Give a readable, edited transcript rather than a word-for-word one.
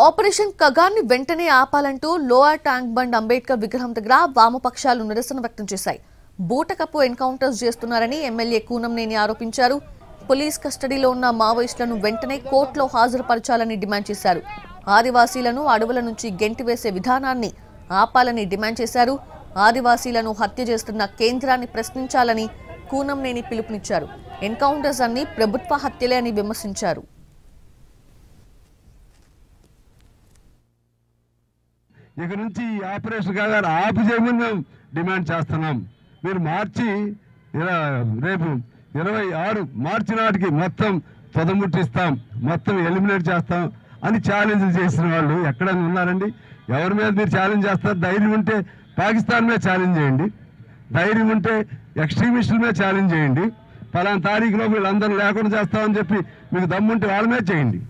Operation కగాన్ని వెంటనే ఆపాలంటూ lower tank bund Ambedkar విగ్రహం దగ్గర వామపక్షాలు నిరసన వ్యక్తం చేశాయి. బూటకపు ఎన్కౌంటర్స్ చేస్తున్నారని ఎమ్మెల్యే కూనంనేని ఆరోపించారు. పోలీస్ కస్టడీలో ఉన్న మావోయిస్టులను వెంటనే కోర్టులో హాజరుపరచాలని డిమాండ్ చేశారు. ఆదివాసీలను అడవుల నుంచి గెంటివేసే విధానాన్ని ఆపాలని డిమాండ్ చేశారు. ఆదివాసీలను హత్య చేస్తున్న కేంద్రాన్ని ప్రశ్నించాలని కూనంనేని పిలుపునిచ్చారు. ఎన్కౌంటర్స్ అన్ని ప్రభుత్వ హత్యలే అని విమర్శించారు. ఇక నుంచి ఈ ఆపరేషన్ కాగా ఆపు చేయమని మేము డిమాండ్ చేస్తున్నాం. మీరు రేపు 26 మార్చి నాటికి మొత్తం తుదముట్టిస్తాం, మొత్తం ఎలిమినేట్ చేస్తాం అని ఛాలెంజ్లు చేసిన వాళ్ళు ఎక్కడైనా ఉన్నారండి? ఎవరి మీద మీరు ఛాలెంజ్ చేస్తారు? ధైర్యం ఉంటే పాకిస్తాన్ మీద ఛాలెంజ్ చేయండి, ధైర్యం ఉంటే ఎక్స్ట్రీమిస్టుల మీద ఛాలెంజ్ చేయండి. ఫలానా తారీఖులో వీళ్ళందరూ లేకుండా చేస్తామని చెప్పి మీకు దమ్ముంటే వాళ్ళ మీద చేయండి.